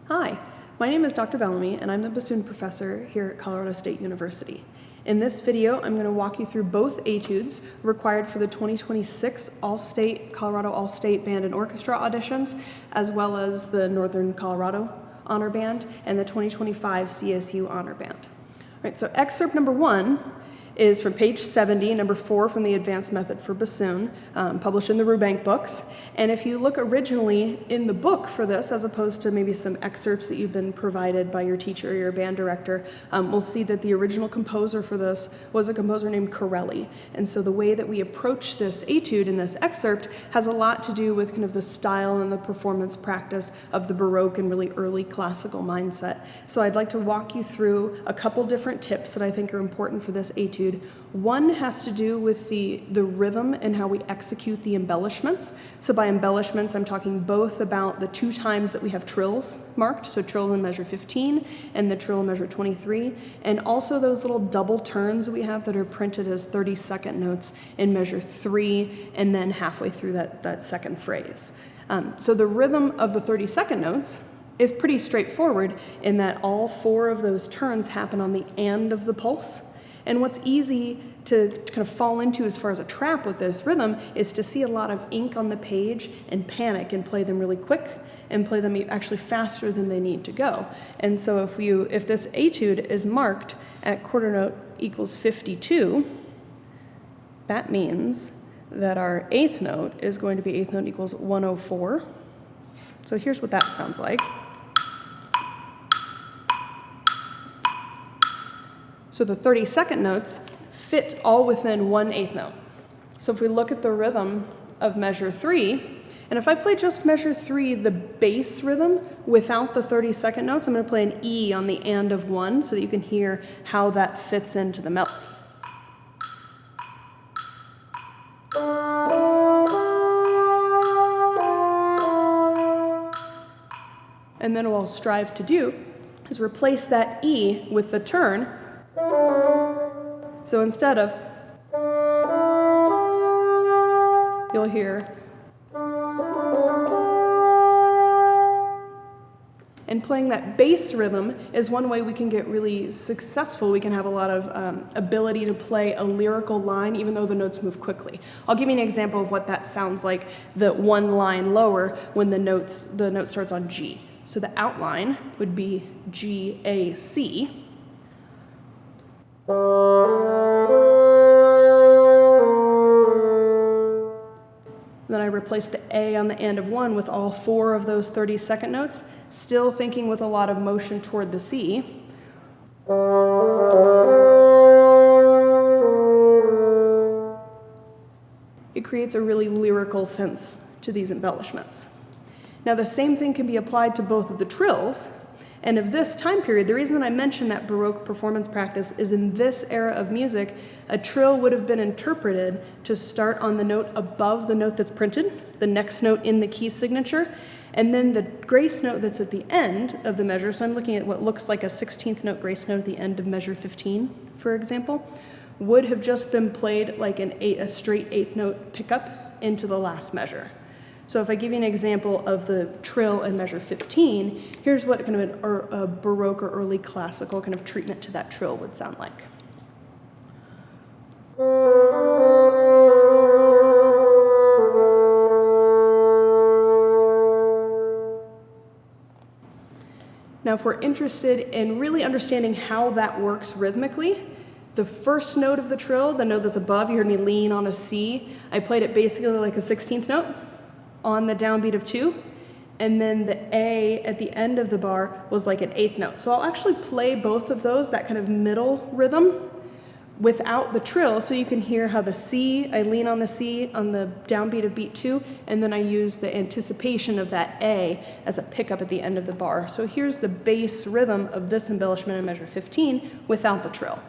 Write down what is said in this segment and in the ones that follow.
Hi, my name is Dr. Bellamy, and I'm the Bassoon professor here at Colorado State University. In this video, I'm going to walk you through both etudes required for the 2026 Colorado All-State Band and Orchestra auditions, as well as the Northern Colorado Honor Band and the 2025 CSU Honor Band. All right, so excerpt number 1 is from page 70, number 4 from the Advanced Method for Bassoon, published in the Rubank books. And if you look originally in the book for this, as opposed to maybe some excerpts that you've been provided by your teacher or your band director, we'll see that the original composer for this was a composer named Corelli. And so the way that we approach this etude in this excerpt has a lot to do with kind of the style and the performance practice of the Baroque and really early classical mindset. So I'd like to walk you through a couple different tips that I think are important for this etude. One has to do with the rhythm and how we execute the embellishments. So by embellishments, I'm talking both about the 2 times that we have trills marked, so trills in measure 15 and the trill in measure 23, and also those little double turns that we have that are printed as 30-second notes in measure 3 and then halfway through that second phrase. So the rhythm of the 30-second notes is pretty straightforward in that all 4 of those turns happen on the and of the pulse. And what's easy to kind of fall into as far as a trap with this rhythm is to see a lot of ink on the page and panic and play them really quick and play them actually faster than they need to go. And so if this etude is marked at quarter note equals 52, that means that our 8th note is going to be 8th note equals 104. So here's what that sounds like. So the 30-second notes fit all within 1/8 note. So if we look at the rhythm of measure 3, and if I play just measure 3, the bass rhythm without the 30-second notes, I'm going to play an E on the and of 1 so that you can hear how that fits into the melody. And then what I'll strive to do is replace that E with the turn. So instead of, you'll hear, and playing that bass rhythm is one way we can get really successful. We can have a lot of ability to play a lyrical line even though the notes move quickly. I'll give you an example of what that sounds like, the one line lower when the note starts on G. So the outline would be G, A, C. Then I replace the A on the end of 1 with all 4 of those 30-second notes, still thinking with a lot of motion toward the C. It creates a really lyrical sense to these embellishments. Now the same thing can be applied to both of the trills. And of this time period, the reason that I mention that Baroque performance practice is in this era of music, a trill would have been interpreted to start on the note above the note that's printed, the next note in the key signature, and then the grace note that's at the end of the measure. So I'm looking at what looks like a 16th note grace note at the end of measure 15, for example, would have just been played like a straight 8th note pickup into the last measure. So if I give you an example of the trill in measure 15, here's what kind of a Baroque or early classical kind of treatment to that trill would sound like. Now if we're interested in really understanding how that works rhythmically, the first note of the trill, the note that's above, you heard me lean on a C, I played it basically like a 16th note on the downbeat of 2, and then the A at the end of the bar was like an 8th note. So I'll actually play both of those, that kind of middle rhythm, without the trill, so you can hear how the C, I lean on the C on the downbeat of beat 2, and then I use the anticipation of that A as a pickup at the end of the bar. So here's the bass rhythm of this embellishment in measure 15 without the trill.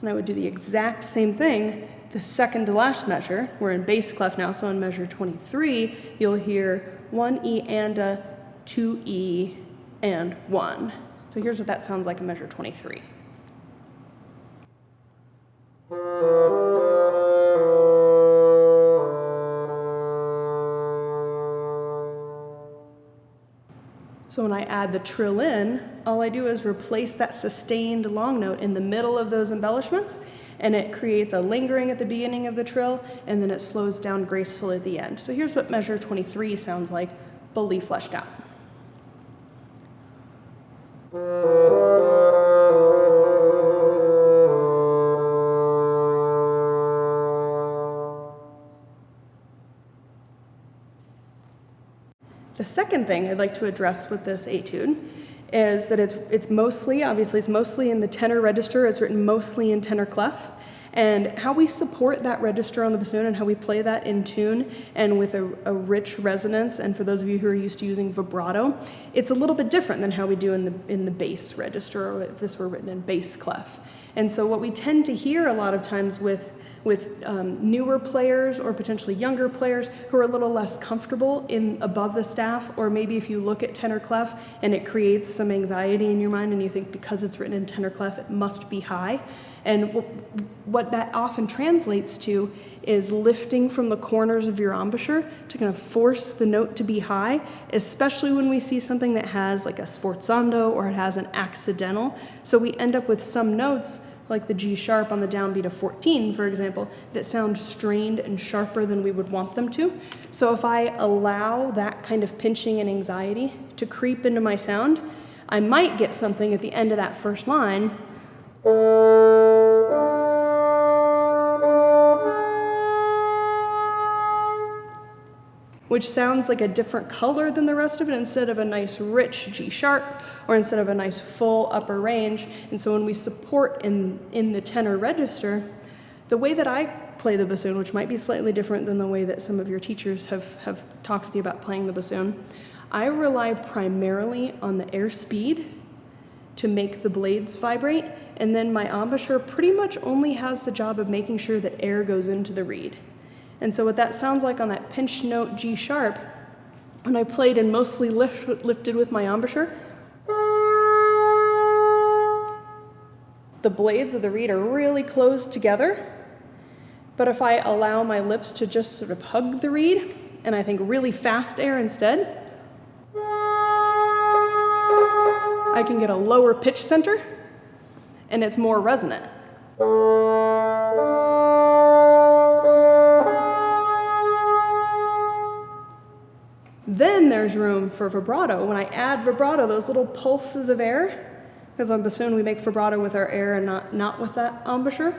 And I would do the exact same thing the second to last measure. We're in bass clef now, so in measure 23, you'll hear 1 E and a, 2 E and 1. So here's what that sounds like in measure 23. So when I add the trill in, all I do is replace that sustained long note in the middle of those embellishments, and it creates a lingering at the beginning of the trill, and then it slows down gracefully at the end. So here's what measure 23 sounds like, fully fleshed out. The second thing I'd like to address with this etude is that it's mostly in the tenor register. It's written mostly in tenor clef. And how we support that register on the bassoon and how we play that in tune and with a rich resonance, and for those of you who are used to using vibrato, it's a little bit different than how we do in the bass register, or if this were written in bass clef. And so what we tend to hear a lot of times with newer players or potentially younger players who are a little less comfortable above the staff, or maybe if you look at tenor clef and it creates some anxiety in your mind and you think because it's written in tenor clef it must be high. And what that often translates to is lifting from the corners of your embouchure to kind of force the note to be high, especially when we see something that has like a sforzando or it has an accidental. So we end up with some notes like the G sharp on the downbeat of 14, for example, that sound strained and sharper than we would want them to. So if I allow that kind of pinching and anxiety to creep into my sound, I might get something at the end of that first line which sounds like a different color than the rest of it, instead of a nice rich G sharp or instead of a nice full upper range. And so when we support in the tenor register, the way that I play the bassoon, which might be slightly different than the way that some of your teachers have talked with you about playing the bassoon, I rely primarily on the air speed to make the blades vibrate, and then my embouchure pretty much only has the job of making sure that air goes into the reed. And so what that sounds like on that pinch note G sharp, when I played and mostly lifted with my embouchure, the blades of the reed are really close together. But if I allow my lips to just sort of hug the reed, and I think really fast air instead, I can get a lower pitch center, and it's more resonant. Then there's room for vibrato. When I add vibrato, those little pulses of air, because on bassoon we make vibrato with our air and not with that embouchure,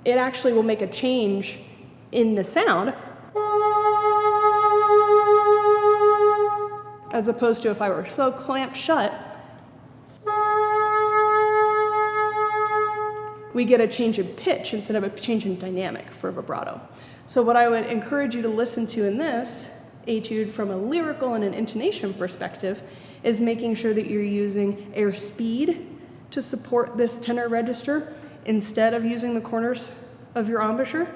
it actually will make a change in the sound, as opposed to if I were so clamped shut, we get a change in pitch instead of a change in dynamic for vibrato. So what I would encourage you to listen to in this etude from a lyrical and an intonation perspective is making sure that you're using air speed to support this tenor register instead of using the corners of your embouchure.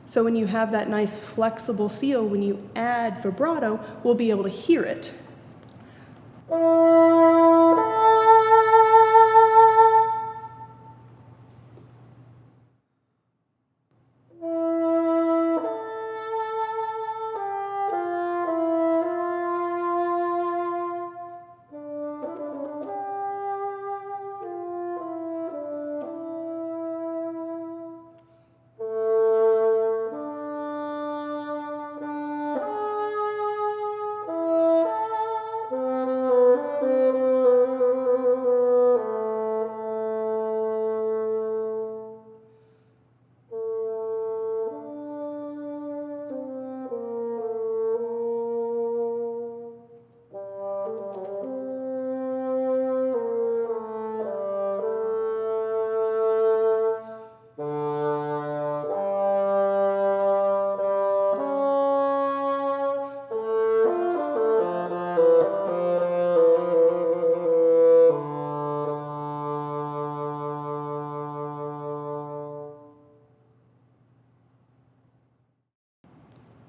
So when you have that nice flexible seal, when you add vibrato, we'll be able to hear it.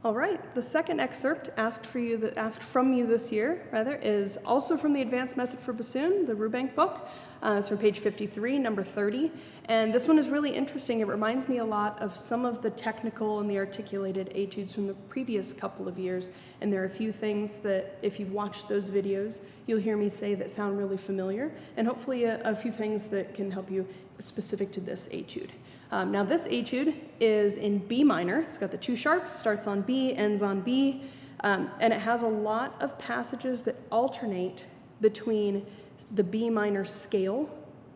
All right, the second excerpt asked from you this year, is also from the Advanced Method for Bassoon, the Rubank book. It's from page 53, number 30. And this one is really interesting. It reminds me a lot of some of the technical and the articulated etudes from the previous couple of years. And there are a few things that, if you've watched those videos, you'll hear me say that sound really familiar, and hopefully a few things that can help you specific to this etude. Now this etude is in B minor. It's got the two sharps, starts on B, ends on B, and it has a lot of passages that alternate between the B minor scale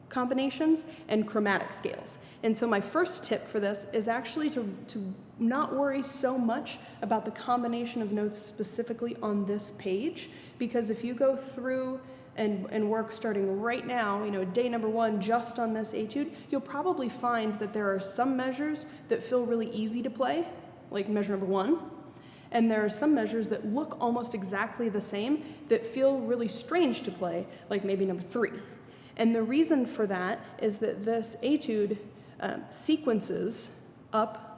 combinations and chromatic scales. And so my first tip for this is actually to not worry so much about the combination of notes specifically on this page, because if you go through and work starting right now, day number one, just on this etude, you'll probably find that there are some measures that feel really easy to play, like measure number one, and there are some measures that look almost exactly the same that feel really strange to play, like maybe number three. And the reason for that is that this etude sequences up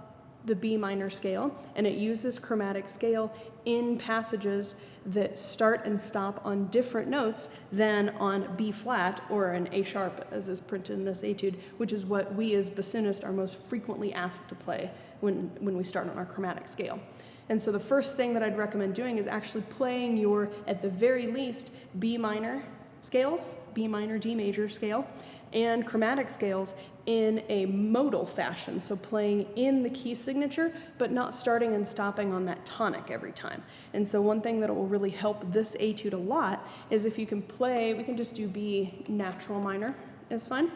the B minor scale, and it uses chromatic scale in passages that start and stop on different notes than on B flat or an A sharp, as is printed in this etude, which is what we as bassoonists are most frequently asked to play when we start on our chromatic scale. And so the first thing that I'd recommend doing is actually playing your, at the very least, B minor scales, B minor, D major scale, and chromatic scales in a modal fashion, so playing in the key signature, but not starting and stopping on that tonic every time. And so one thing that will really help this etude a lot is if you can play, we can just do B natural minor is fine.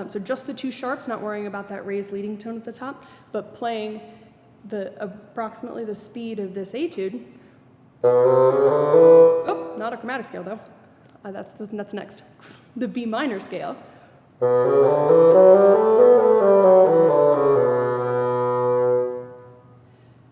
So just the two sharps, not worrying about that raised leading tone at the top, but playing approximately the speed of this etude. Oh, not a chromatic scale though. That's next. The B minor scale.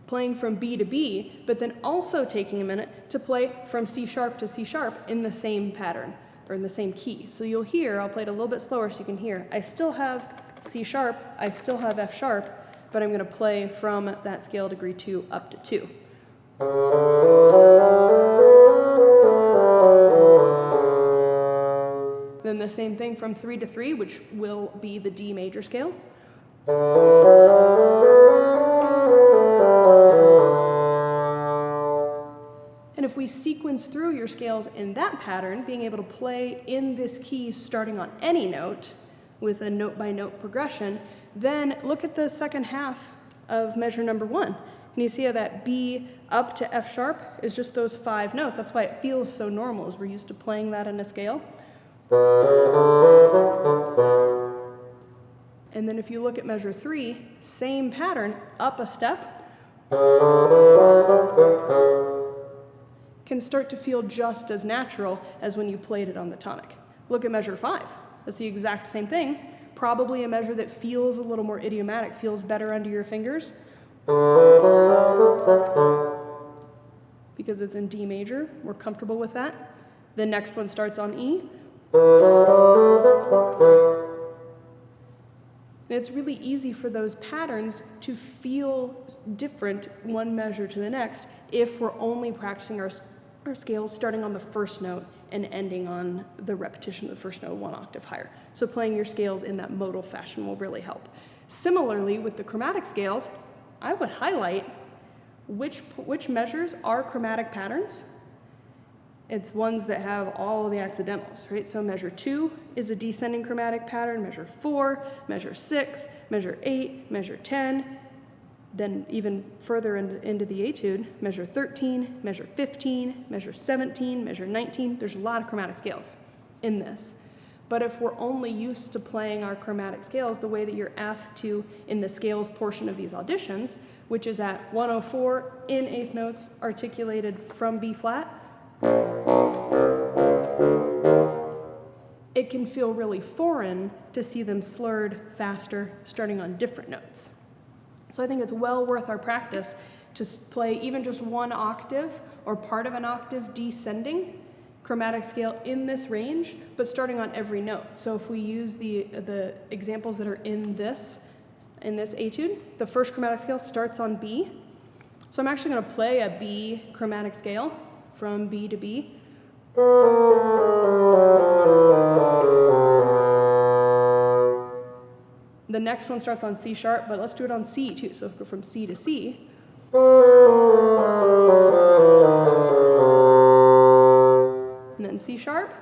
Playing from B to B, but then also taking a minute to play from C sharp to C sharp in the same pattern, or in the same key. So you'll hear, I'll play it a little bit slower so you can hear, I still have C sharp, I still have F sharp, but I'm going to play from that scale degree 2 up to 2. Then the same thing from 3 to 3, which will be the D major scale. And if we sequence through your scales in that pattern, being able to play in this key starting on any note with a note-by-note progression, then look at the second half of measure number 1. And you see how that B up to F sharp is just those 5 notes. That's why it feels so normal, as we're used to playing that in a scale. And then if you look at measure 3, same pattern, up a step, can start to feel just as natural as when you played it on the tonic. Look at measure 5. That's the exact same thing. Probably a measure that feels a little more idiomatic, feels better under your fingers, because it's in D major. We're comfortable with that. The next one starts on E. And it's really easy for those patterns to feel different one measure to the next if we're only practicing our scales starting on the first note and ending on the repetition of the first note 1 octave higher. So playing your scales in that modal fashion will really help. Similarly, with the chromatic scales, I would highlight which measures are chromatic patterns. It's ones that have all of the accidentals, right? So measure 2 is a descending chromatic pattern, measure 4, measure 6, measure 8, measure 10, then even further into the etude, measure 13, measure 15, measure 17, measure 19. There's a lot of chromatic scales in this. But if we're only used to playing our chromatic scales the way that you're asked to in the scales portion of these auditions, which is at 104 in eighth notes articulated from B flat, it can feel really foreign to see them slurred faster, starting on different notes. So I think it's well worth our practice to play even just 1 octave or part of an octave descending chromatic scale in this range, but starting on every note. So if we use the examples that are in this etude, the first chromatic scale starts on B, So I'm actually going to play a B chromatic scale from B to B. The next one starts on C sharp, but let's do it on C too. So go from C to C. And then C sharp.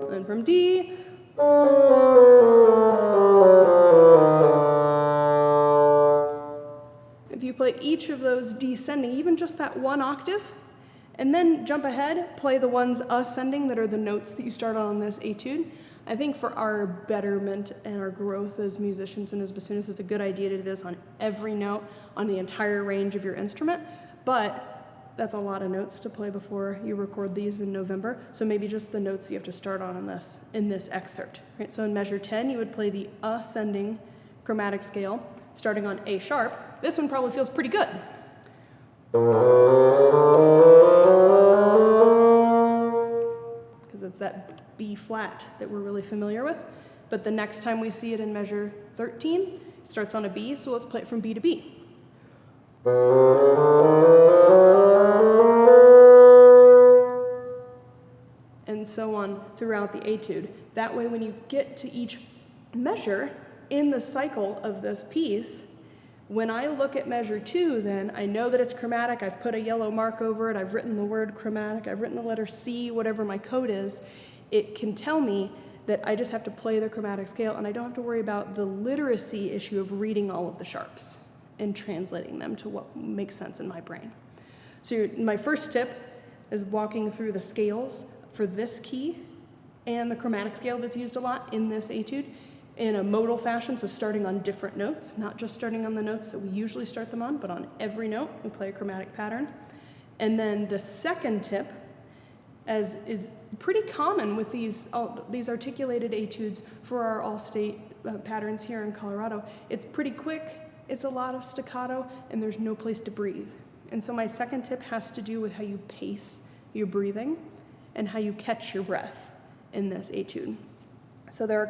And then from D. If you play each of those descending, even just that one octave, and then jump ahead, play the ones ascending that are the notes that you start on this etude. I think for our betterment and our growth as musicians and as bassoonists, it's a good idea to do this on every note on the entire range of your instrument, but that's a lot of notes to play before you record these in November, so maybe just the notes you have to start on in this excerpt. Right? So in measure 10, you would play the ascending chromatic scale, starting on A sharp. This one probably feels pretty good. Because it's that B flat that we're really familiar with. But the next time we see it in measure 13, it starts on a B, so let's play it from B to B. And so on throughout the etude. That way when you get to each measure in the cycle of this piece, when I look at measure 2, then I know that it's chromatic. I've put a yellow mark over it. I've written the word chromatic. I've written the letter C, whatever my code is. It can tell me that I just have to play the chromatic scale, and I don't have to worry about the literacy issue of reading all of the sharps and translating them to what makes sense in my brain. So my first tip is walking through the scales for this key and the chromatic scale that's used a lot in this etude in a modal fashion, so starting on different notes, not just starting on the notes that we usually start them on, but on every note we play a chromatic pattern. And then the second tip, as is pretty common with these articulated etudes for our all-state patterns here in Colorado, it's pretty quick, it's a lot of staccato, and there's no place to breathe. And so my second tip has to do with how you pace your breathing and how you catch your breath in this etude. So there are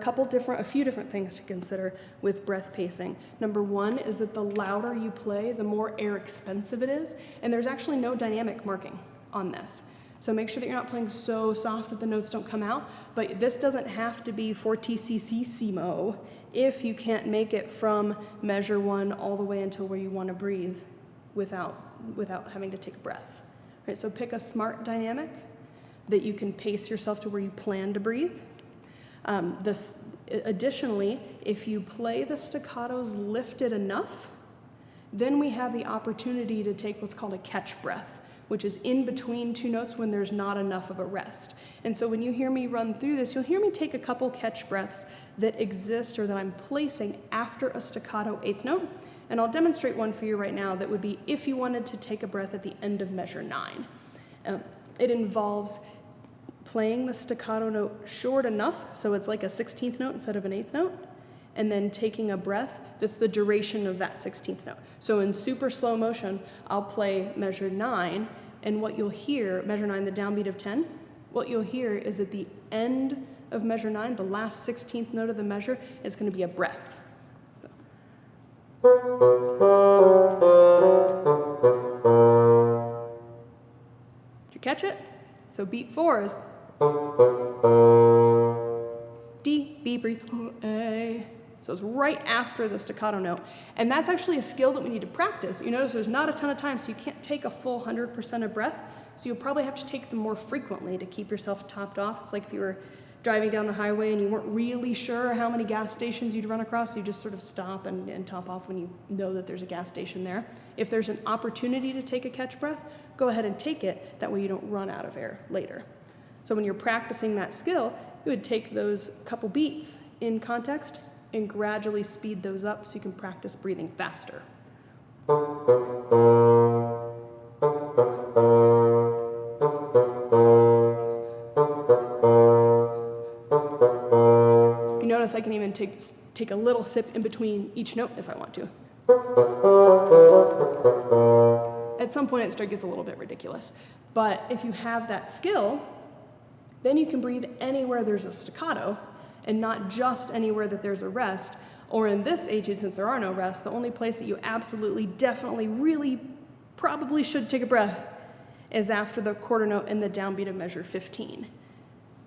a few different things to consider with breath pacing. Number one is that the louder you play, the more air expensive it is, and there's actually no dynamic marking on this. So make sure that you're not playing so soft that the notes don't come out, but this doesn't have to be fortissimo if you can't make it from measure 1 all the way until where you want to breathe without having to take a breath. Right, so pick a smart dynamic that you can pace yourself to where you plan to breathe. Additionally, if you play the staccatos lifted enough, then we have the opportunity to take what's called a catch breath, which is in between two notes when there's not enough of a rest. And so when you hear me run through this, you'll hear me take a couple catch breaths that exist or that I'm placing after a staccato eighth note. And I'll demonstrate one for you right now that would be if you wanted to take a breath at the end of measure 9. It involves playing the staccato note short enough, so it's like a 16th note instead of an 8th note, and then taking a breath that's the duration of that 16th note. So in super slow motion, I'll play measure 9, and what you'll hear, measure 9, the downbeat of 10, what you'll hear is at the end of measure 9, the last 16th note of the measure is going to be a breath. Did you catch it? So beat 4 is D, B, breathe, A. So it's right after the staccato note. And that's actually a skill that we need to practice. You notice there's not a ton of time, so you can't take a full 100% of breath. So you'll probably have to take them more frequently to keep yourself topped off. It's like if you were driving down the highway and you weren't really sure how many gas stations you'd run across, so you just sort of stop and top off when you know that there's a gas station there. If there's an opportunity to take a catch breath, go ahead and take it. That way you don't run out of air later. So when you're practicing that skill, you would take those couple beats in context and gradually speed those up so you can practice breathing faster. You notice I can even take a little sip in between each note if I want to. At some point it gets a little bit ridiculous. But if you have that skill, then you can breathe anywhere there's a staccato and not just anywhere that there's a rest. Or in this etude, since there are no rests, the only place that you absolutely, definitely, really, probably should take a breath is after the quarter note in the downbeat of measure 15.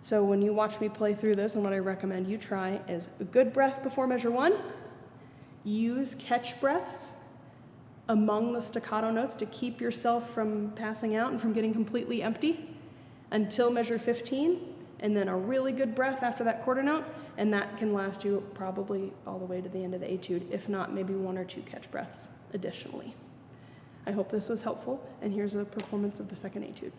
So when you watch me play through this, and what I recommend you try is a good breath before measure 1, use catch breaths among the staccato notes to keep yourself from passing out and from getting completely empty until measure 15, and then a really good breath after that quarter note, and that can last you probably all the way to the end of the etude, if not maybe 1 or 2 catch breaths additionally. I hope this was helpful, and here's a performance of the second etude.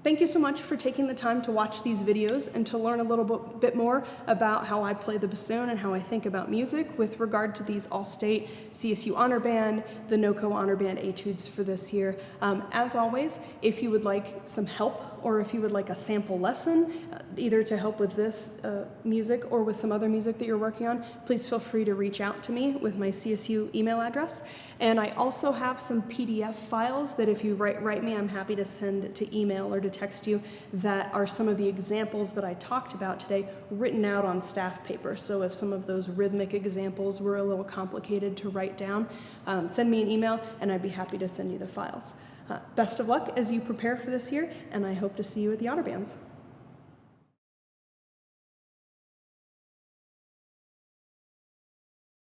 Thank you so much for taking the time to watch these videos and to learn a little bit more about how I play the bassoon and how I think about music with regard to these All-State CSU Honor Band, the NOCO Honor Band etudes for this year. As always, if you would like some help or if you would like a sample lesson, either to help with this music or with some other music that you're working on, please feel free to reach out to me with my CSU email address. And I also have some PDF files that if you write me, I'm happy to send to email or to text you, that are some of the examples that I talked about today written out on staff paper. So if some of those rhythmic examples were a little complicated to write down, send me an email and I'd be happy to send you the files. Best of luck as you prepare for this year, and I hope to see you at the Honor Bands.